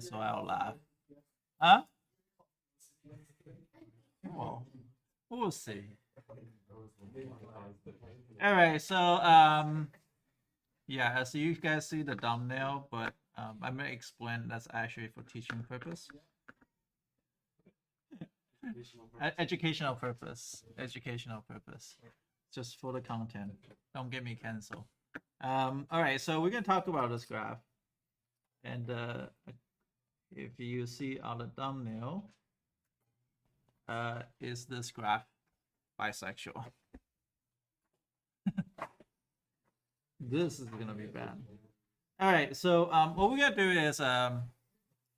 so I'll laugh. Huh? Well, we'll see. All right, so yeah, as you guys see the thumbnail, but I'm gonna explain that's actually for teaching purpose. Educational purpose. Educational purpose. Just for the content. Don't get me canceled. All right, so we're gonna talk about this graph, and if you see on the thumbnail, is this graph bisexual? This is gonna be bad. All right, so what we're gonna do is I'm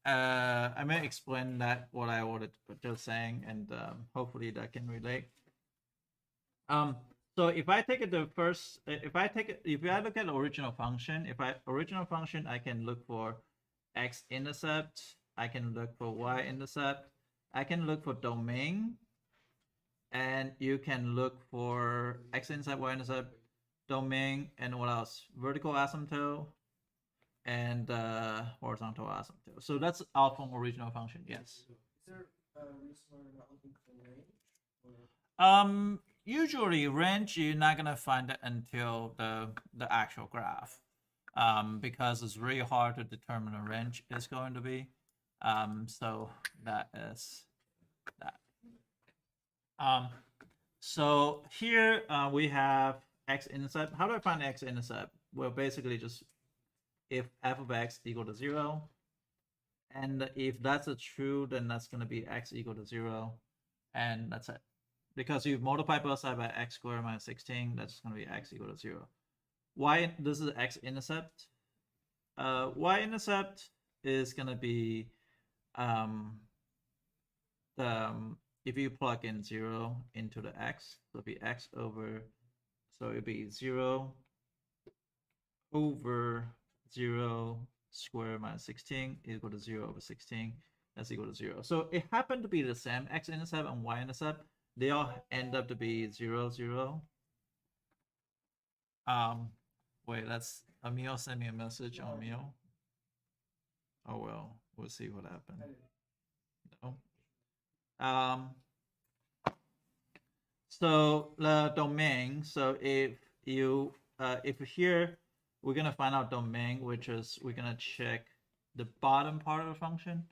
gonna explain that what I wanted just saying, and hopefully that can relate. So if I take it the first, if I look at the original function, original function, I can look for x-intercept, I can look for y-intercept, I can look for domain, and you can look for x-intercept, y-intercept, domain, and what else? Vertical asymptote, and horizontal asymptote. So that's all from original function, yes. Is there a reason why you're not looking for range? Usually range you're not gonna find it until the actual graph, because it's really hard to determine a range is going to be. So that is that. So here we have x-intercept. How do I find x-intercept? Well, basically just if f of x equal to 0, and if that's a true, then that's going to be x equal to 0, and that's it. Because you multiply both sides by x squared minus 16, that's going to be x equal to 0. Y, this is x-intercept. Y-intercept is going to be if you plug in 0 into the x, it'll be x over, so it'll be 0 over 0 squared minus 16 equal to 0 over 16. That's equal to 0. So it happened to be the same. X-intercept and y-intercept, they all end up to be 0, 0. Wait, that's Emil sent me a message on Emil. Oh well, we'll see what happened. No. So the domain. So if you if here we're gonna find out domain, which is we're gonna check the bottom part of the function.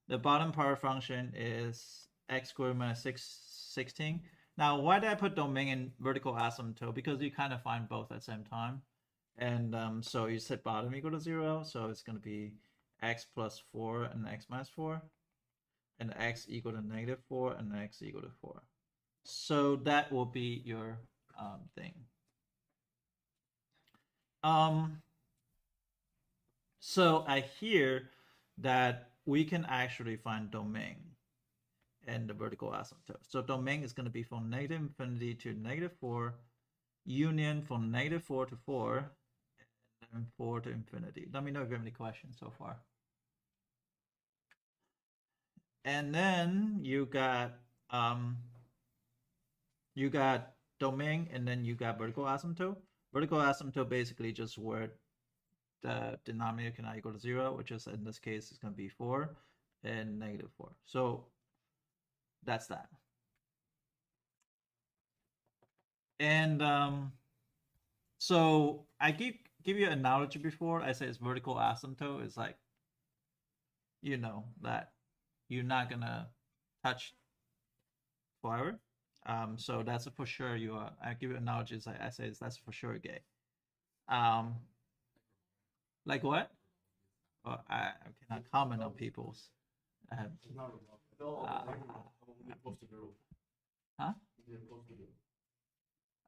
The bottom part of the function is x squared minus 16. Now, why did I put domain in vertical asymptote? Because you kind of find both at the same time. And so you set bottom equal to 0. So it's going to be x plus 4 and x minus 4. And x equal to negative 4 and x equal to 4. So that will be your thing. So I hear that we can actually find domain and the vertical asymptote. So domain is going to be from negative infinity to negative 4, union from negative 4 to 4, and 4 to infinity. Let me know if you have any questions so far. And then you got domain, and then you got vertical asymptote. Vertical asymptote basically just where the denominator cannot equal to 0, which is in this case is going to be 4 and negative 4. So that's that. And so I give you an analogy before. I say it's vertical asymptote. It's like, you know, that you're not gonna touch forever. So that's for sure. You are. I give you analogies. I say that's for sure gay. Like what? Well, I cannot comment on people's. Huh? I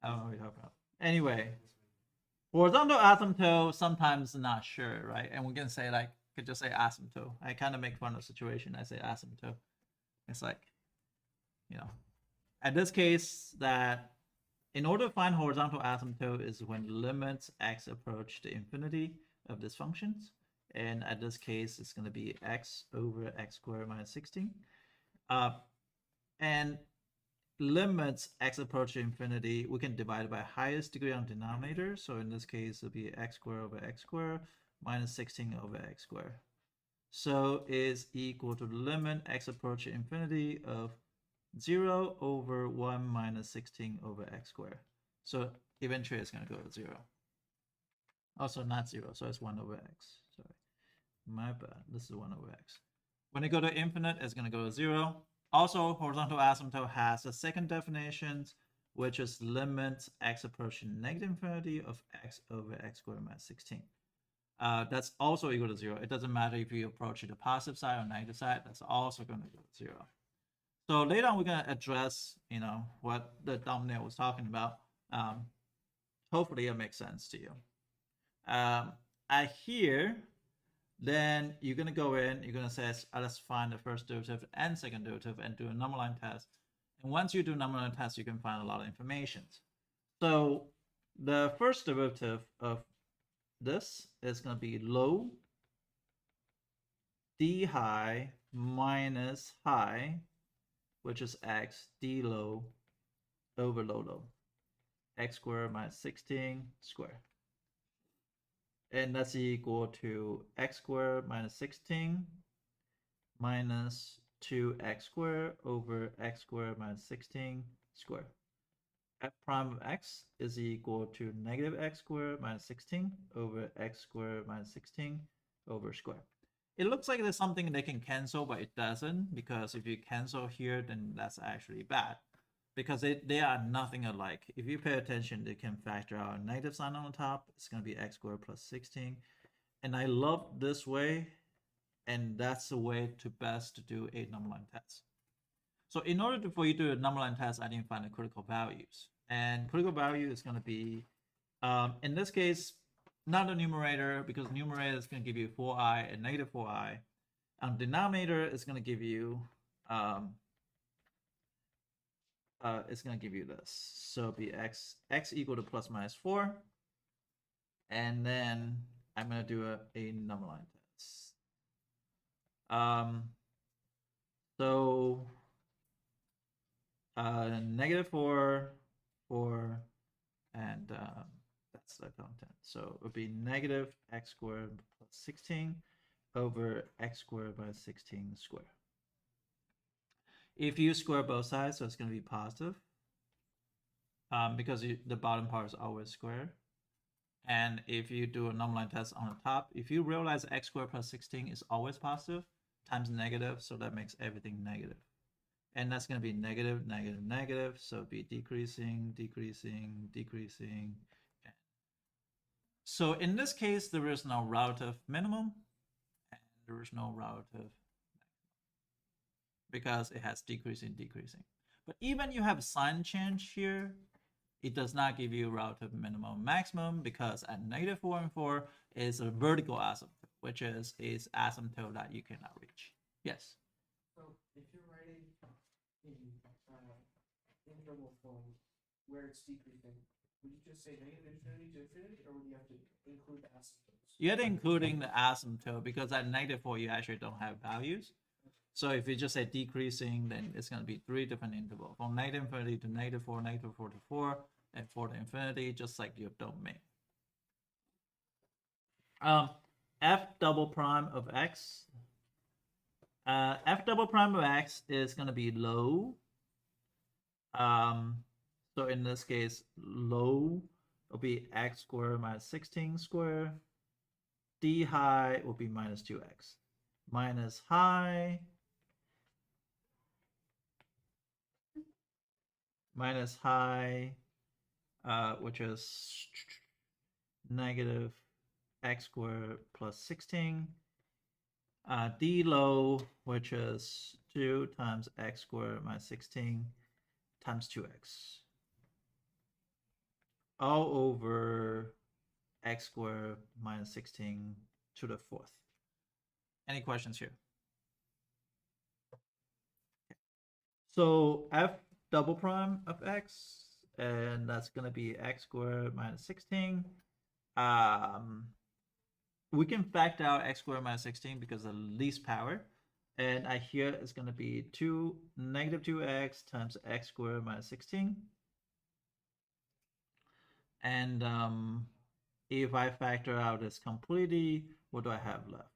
don't know what you're talking about. Anyway, horizontal asymptote, sometimes not sure, right? And we're gonna say like, could just say asymptote. I kind of make fun of the situation. I say asymptote. It's like, you know, at this case that in order to find horizontal asymptote is when limits x approach to infinity of these functions. And at this case, it's going to be x over x squared minus 16. And limits x approach to infinity, we can divide it by highest degree on denominator. So in this case, it'll be x squared over x squared minus 16 over x squared. So is equal to the limit x approaching infinity of 0 over 1 minus 16 over x squared. So eventually it's going to go to 0. Also not 0, so it's 1 over x. Sorry, my bad. This is 1 over x. When it go to infinite, it's going to go to 0. Also, horizontal asymptote has a second definition, which is limit x approaching negative infinity of x over x squared minus 16. That's also equal to 0. It doesn't matter if you approach it the positive side or negative side. That's also going to go to 0. So later on, we're going to address, what the thumbnail was talking about. Hopefully, it makes sense to you. Here, then you're going to go in, you're going to say, let's find the first derivative and second derivative and do a number line test. And once you do number line test, you can find a lot of information. So the first derivative of this is going to be low d high minus high, which is x d low over low, x squared minus 16 squared. And that's equal to x squared minus 16 minus 2x squared over x squared minus 16 squared. F prime of x is equal to negative x squared minus 16 over x squared minus 16 over square. It looks like there's something they can cancel, but it doesn't, because if you cancel here, then that's actually bad, because they are nothing alike. If you pay attention, they can factor out a negative sign on the top. It's going to be x squared plus 16. And I love this way, and that's the way to best to do a number line test. So in order for you to do a number line test, I didn't find the critical values. And critical value is going to be, in this case, not the numerator, because numerator is going to give you 4i and negative 4i. Denominator is going to give you, it's going to give you this. So it'll be x equal to plus minus 4. And then I'm going to do a number line test. So negative 4, and that's the content. So it would be negative x squared plus 16 over x squared by 16 squared. If you square both sides, so it's going to be positive, because the bottom part is always square. And if you do a number line test on the top, if you realize x squared plus 16 is always positive times negative, so that makes everything negative. And that's going to be negative, negative, negative. So it'll be decreasing, decreasing, decreasing. So in this case, there is no relative minimum, and there is no relative maximum, because it has decreasing, decreasing. But even you have sign change here, it does not give you relative minimum maximum, because at negative 4 and 4 is a vertical asymptote, which is asymptote that you cannot reach. Yes? So if you're writing in interval form where it's decreasing, would you just say negative infinity to infinity, or would you have to include the asymptotes? You have to including the asymptote, because at negative 4 you actually don't have values. So if you just say decreasing, then it's going to be 3 different intervals, from negative infinity to negative 4 to 4, and 4 to infinity, just like your domain. F double prime of x. F double prime of x is going to be low. So in this case, low will be x squared minus 16 squared. D high will be minus 2x. Minus high, which is negative x squared plus 16. D low, which is 2 times x squared minus 16 times 2x. All over x squared minus 16 to the 4th. Any questions here? So f double prime of x, and that's going to be x squared minus 16. We can factor out x squared minus 16 because of the least power. And I here is going to be negative 2x times x squared minus 16. And if I factor out this completely, what do I have left?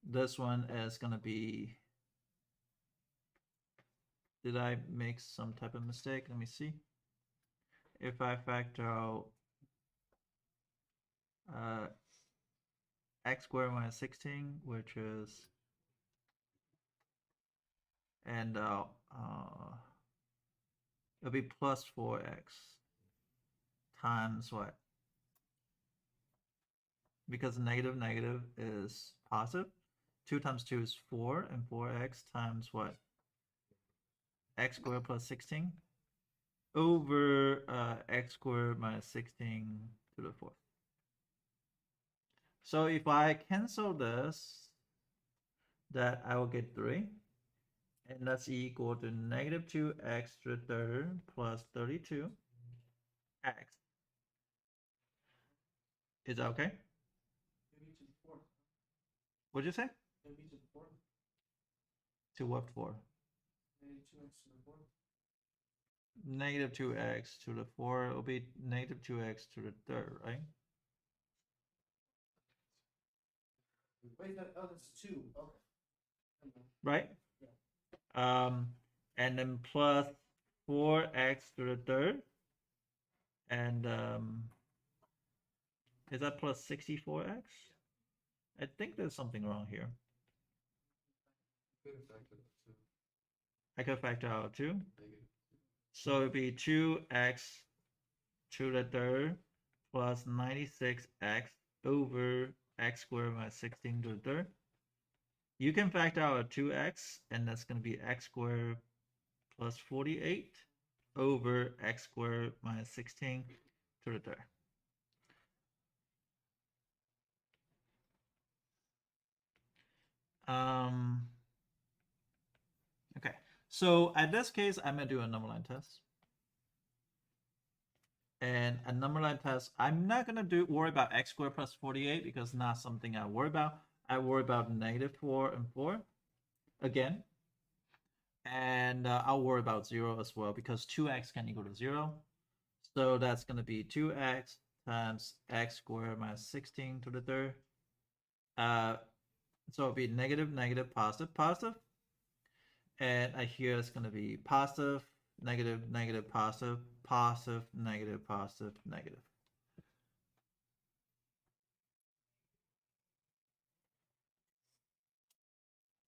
this one is gonna be, did I make some type of mistake? Let me see. If I factor out x squared minus 16, which is, and it'll be plus 4x times what? Because negative negative is positive. 2 times 2 is 4, and 4x times what? X squared plus 16 over x squared minus 16 to the 4th. So if I cancel this, that I will get 3. And that's equal to negative 2x to the third plus 32x. Is that okay? Maybe to the fourth. What'd you say? Maybe to the fourth. To what for? Maybe 2x to the fourth. Negative 2x to the 4, it'll be negative 2x to the third, right? Wait, that's 2. Okay. Right? Yeah. And then plus 4x to the third. And is that plus 64x? I think there's something wrong here. I could factor out 2. So it'd be 2x to the third plus 96x over x squared minus 16 to the third. You can factor out a 2x, and that's going to be x squared plus 48 over x squared minus 16 to the third. Okay, so at this case, I'm going to do a number line test. And a number line test, I'm not going to worry about x squared plus 48 because it's not something I worry about. I worry about negative 4 and 4 again. And I'll worry about 0 as well because 2x can equal to 0. So that's going to be 2x times x squared minus 16 to the third. So it'll be negative, negative, positive, positive. And here it's going to be positive, negative, negative, positive, positive, negative, positive, negative.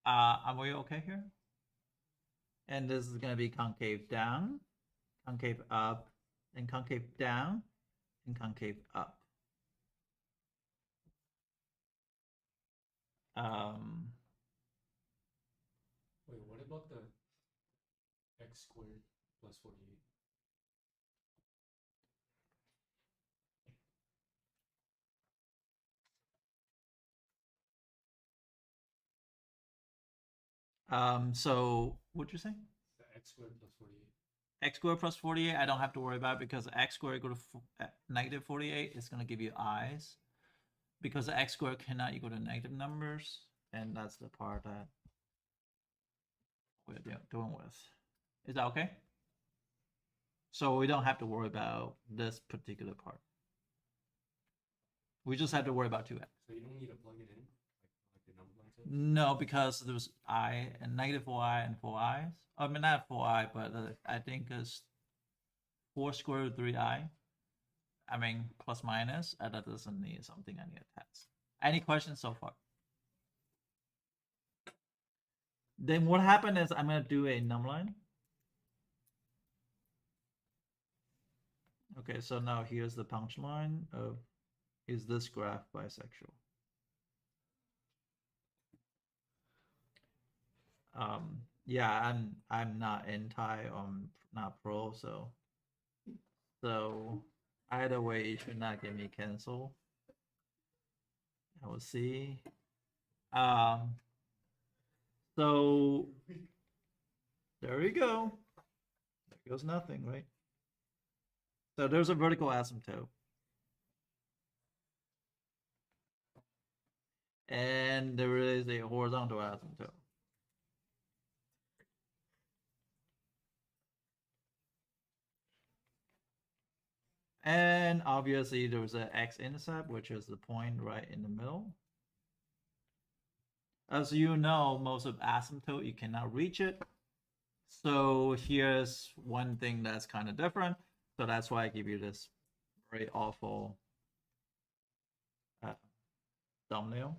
Are we okay here? And this is going to be concave down, concave up, and concave down, and concave up. Wait, what about the x squared plus 48? So what'd you say? The x squared plus 48. X squared plus 48, I don't have to worry about because x squared equal to negative 48 is going to give you i's because the x squared cannot equal to negative numbers, and that's the part that we're doing with. Is that okay? So we don't have to worry about this particular part. We just have to worry about 2x. So you don't need to plug it in, like the number line says? No, because there's I and negative 4i and 4i's. I mean, not 4i, but I think it's 4 squared root 3i. I mean, plus minus. That doesn't need something I need to test. Any questions so far? Then what happened is I'm going to do a number line. Okay, so now here's the punchline of, is this graph bisexual? Yeah, I'm not anti or not pro, so either way it should not get me canceled. I will see. So there we go. There goes nothing, right? So there's a vertical asymptote. And there is a horizontal asymptote. And obviously there's an x-intercept, which is the point right in the middle. As you know, most of asymptote, you cannot reach it. So here's one thing that's kind of different. So that's why I give you this very awful thumbnail.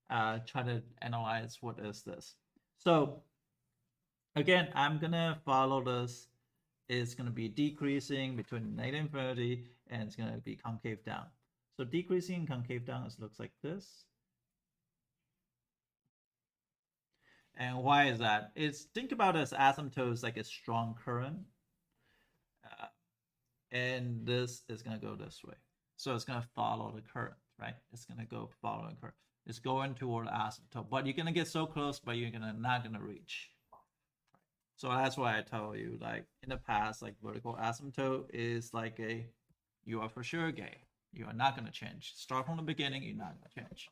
Try to analyze what is this. So again, I'm gonna follow this. It's gonna be decreasing between negative infinity and it's gonna be concave down. So decreasing and concave down is looks like this. And why is that? It's think about it as asymptotes like a strong current. And this is gonna go this way. So it's gonna follow the current, right? It's gonna go following current. It's going toward asymptote, but you're gonna get so close, but you're not gonna reach. So that's why I tell you, like in the past, like vertical asymptote is like you are for sure gay. You are not gonna change. Start from the beginning, you're not gonna change.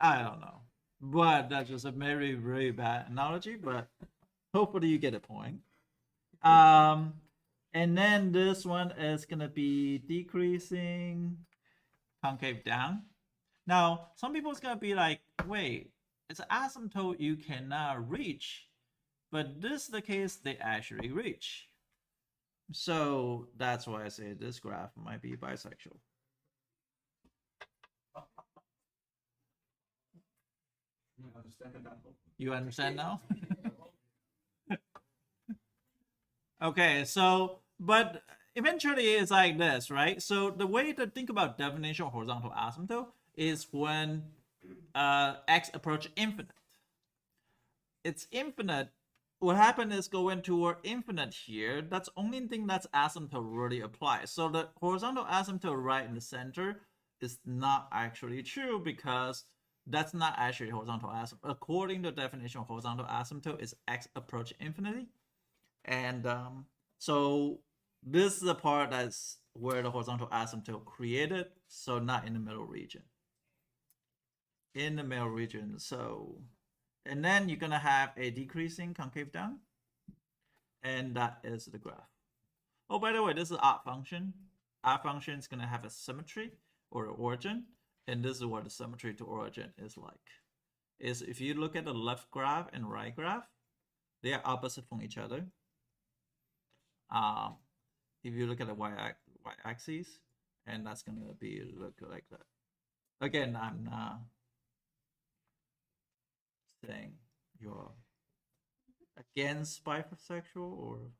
I don't know, but that's just a very, very bad analogy. But hopefully you get a point. And then this one is gonna be decreasing, concave down. Now, some people's gonna be like, wait, it's an asymptote you cannot reach, but this is the case they actually reach. So that's why I say this graph might be bisexual. You understand now? Okay, so but eventually it's like this, right? So the way to think about definition of horizontal asymptote is when x approach infinite. It's infinite. What happened is going toward infinite here. That's only thing that's asymptote really applies. So the horizontal asymptote right in the center is not actually true because that's not actually horizontal asymptote. According to the definition of horizontal asymptote, is x approach infinity. And so this is the part that's where the horizontal asymptote created, so not in the middle region. In the middle region, so, and then you're gonna have a decreasing concave down, and that is the graph. Oh, by the way, this is arc function. Arc function is gonna have a symmetry or origin, and this is what the symmetry to origin is like. Is if you look at the left graph and right graph, they are opposite from each other. If you look at the y-axis, and that's gonna be look like that. Again, I'm not saying you're against bisexual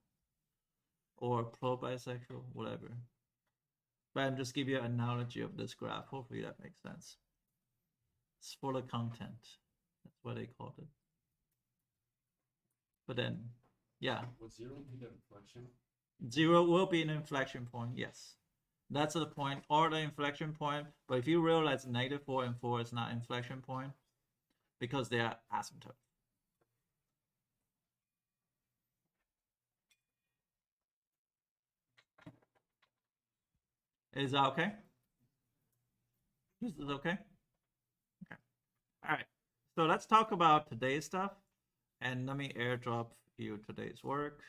or pro bisexual, whatever. But I'm just giving you an analogy of this graph. Hopefully that makes sense. It's for the content. That's what they called it. But then, yeah. Would 0 be the inflection? 0 will be an inflection point, yes. That's the point or the inflection point. But if you realize -4 and 4 is not inflection point because they are asymptote. Is that okay? Is this okay? Okay. All right. So let's talk about today's stuff. And let me airdrop you today's work.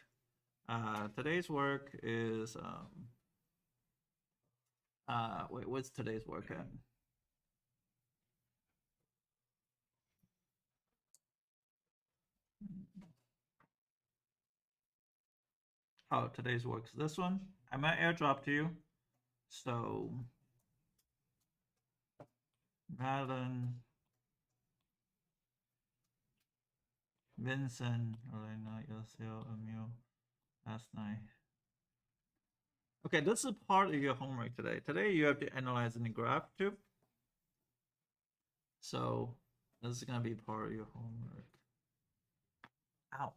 Today's work is wait, what's today's work at? Oh, today's work's this one. I'm gonna airdrop to you. So Madeline, Vincent, Elena, Yosio, Emil, last night. Okay, this is part of your homework today. Today you have to analyze in the graph too. So this is gonna be part of your homework. Ow.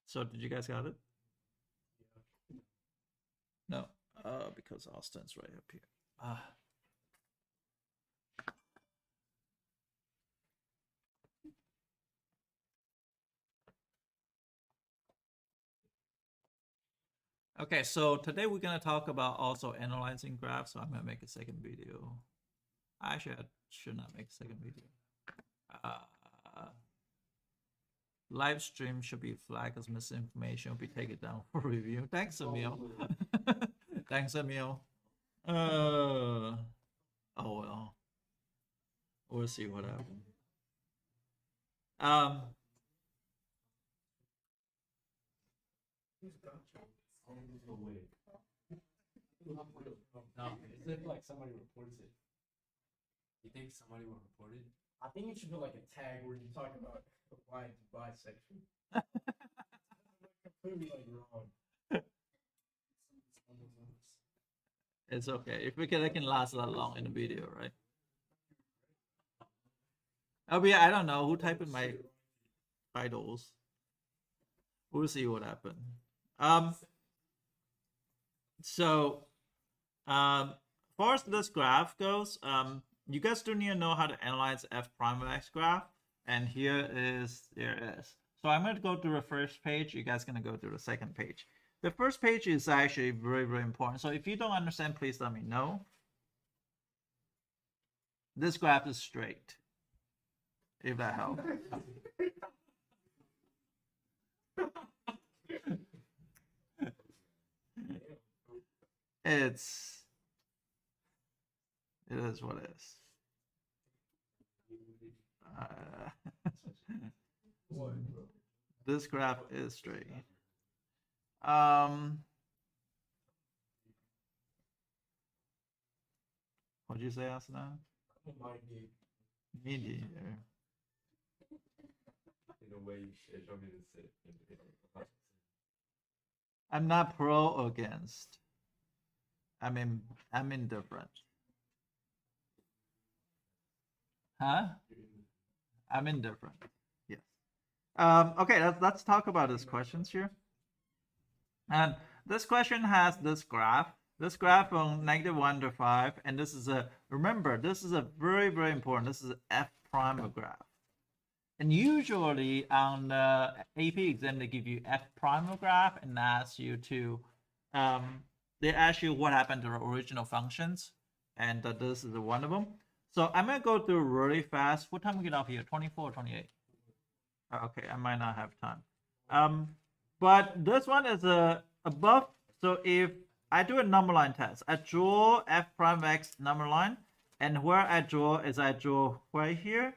So did you guys got it? No, because Austin's right up here. Okay, so today we're gonna talk about also analyzing graphs. So I'm gonna make a second video. Actually, I should not make a second video. Live stream should be flagged as misinformation. Will be taken down for review. Thanks, Emil. Thanks, Emil. Oh well. We'll see what happens. No, it's if like somebody reports it. You think somebody will report it? I think it should be like a tag where you talk about applying to bisexual. Completely like wrong. It's okay. If we can, it can last that long in the video, right? Oh yeah, I don't know who typed in my titles. We'll see what happens. So, as far as this graph goes, you guys do need to know how to analyze f prime of x graph, and there it is. So I'm going to go to the first page. You guys going to go to the second page. The first page is actually very, very important. So if you don't understand, please let me know. This graph is straight, if that helps. It is what it is. This graph is straight. What'd you say, Asana? Mediator. In a way, it's only to say. I'm not pro or against. I'm indifferent. Huh? I'm indifferent. Yes. Okay, let's talk about these questions here. And this question has this graph. This graph from -1 to 5, and this is remember, this is a very, very important. This is an f prime graph. And usually on the AP exam, they give you f prime graph and ask you to, they ask you what happened to the original functions, and this is one of them. So I'm gonna go through really fast. What time we get off here? 24 or 28? Okay, I might not have time. But this one is above. So if I do a number line test, I draw f prime x number line, and where I draw is I draw right here.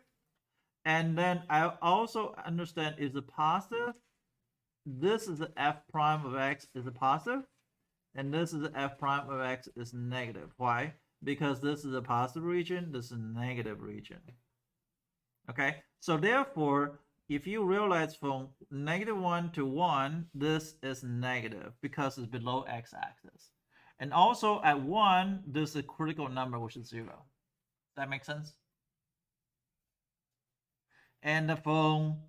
And then I also understand is a positive. This is the f prime of x is a positive, and this is the f prime of x is negative. Why? Because this is a positive region, this is a negative region. Okay, so therefore, if you realize from -1 to 1, this is negative because it's below x-axis. And also at 1, there's a critical number, which is 0. Does that make sense? And from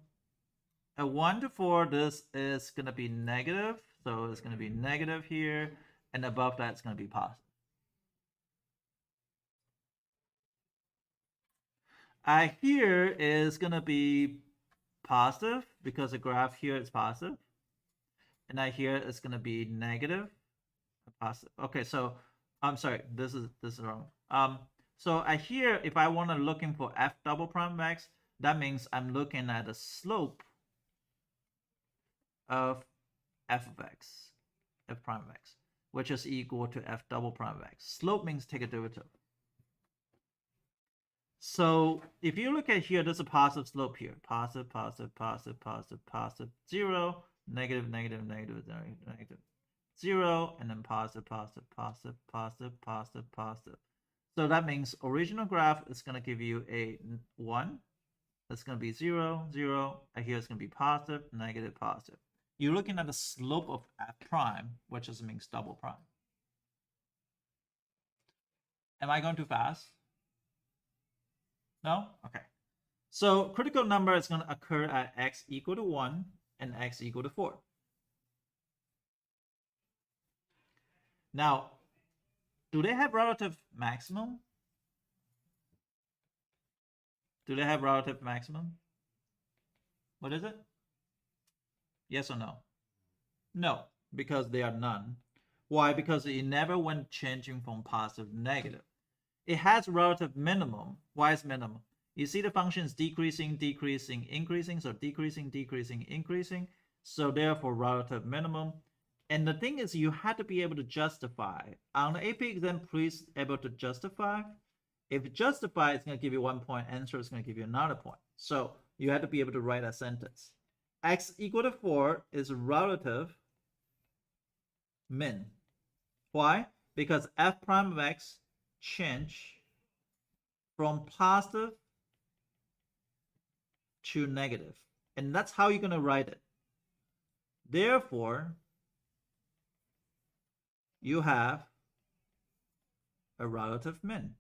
1 to 4, this is going to be negative. So it's going to be negative here. And above that, it's going to be positive. Here is going to be positive because the graph here is positive. And here it's going to be negative. Positive. Okay, so I'm sorry, this is wrong. So here, if I want to looking for f double prime of x, that means I'm looking at the slope of f of x, f prime of x, which is equal to f double prime of x. Slope means take a derivative. So if you look at here, there's a positive slope here. Positive, positive, positive, positive, positive, 0, negative, negative, negative, negative, 0, and then positive, positive, positive, positive, positive, positive. So that means original graph is going to give you a 1. That's going to be 0, 0. And here it's going to be positive, negative, positive. You're looking at the slope of f prime, which just means double prime. Am I going too fast? No? Okay. So critical number is going to occur at x equal to 1 and x equal to 4. Now, do they have relative maximum? Do they have relative maximum? What is it? Yes or no? No, because they are none. Why? Because it never went changing from positive to negative. It has relative minimum. Why is minimum? You see the function is decreasing, decreasing, increasing. So decreasing, decreasing, increasing. So therefore relative minimum. And the thing is, you had to be able to justify. On the AP exam, please able to justify. If you justify, it's going to give you 1 point. Answer is going to give you another point. So you have to be able to write a sentence. X equal to 4 is relative min. Why? Because f prime of x change from positive to negative. And that's how you're going to write it. Therefore, you have a relative min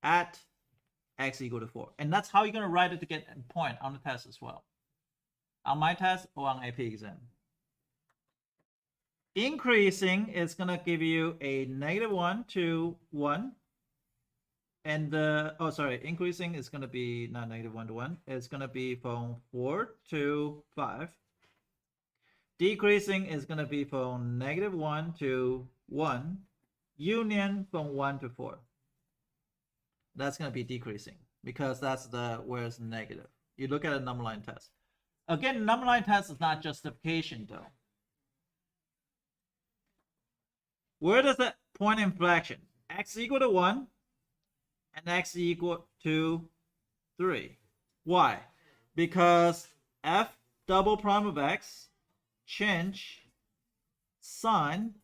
at x equal to 4. And that's how you're going to write it to get a point on the test as well. On my test or on AP exam. Increasing is going to give you a -1 to 1. And increasing is going to be not -1 to 1. It's going to be from 4 to 5. Decreasing is going to be from -1 to 1. Union from 1 to 4. That's going to be decreasing because that's where it's negative. You look at a number line test. Again, number line test is not justification though. Where does that point inflection? X equal to 1 and x equal to 3. Why? Because f double prime of x change sign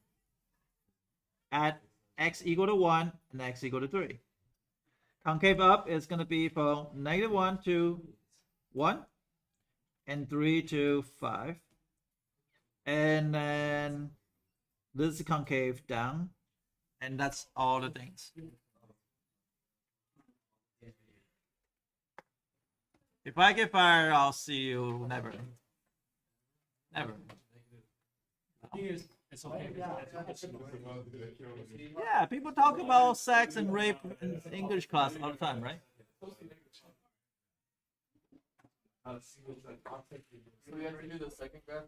at x equal to 1 and x equal to 3. Concave up is going to be from -1 to 1 and 3 to 5. And then this is concave down. And that's all the things. If I get fired, I'll see you never. Never. It's okay. Yeah, people talk about sex and rape in English class all the time, right? So we have to do the second graph?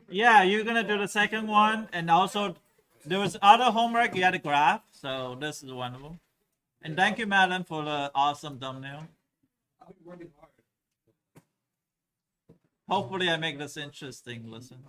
Yeah, you're gonna do the second one, and also there was other homework you had to graph, so this is one of them. And thank you, Madeline, for the awesome thumbnail. I've been working hard. Hopefully, I make this interesting. Listen.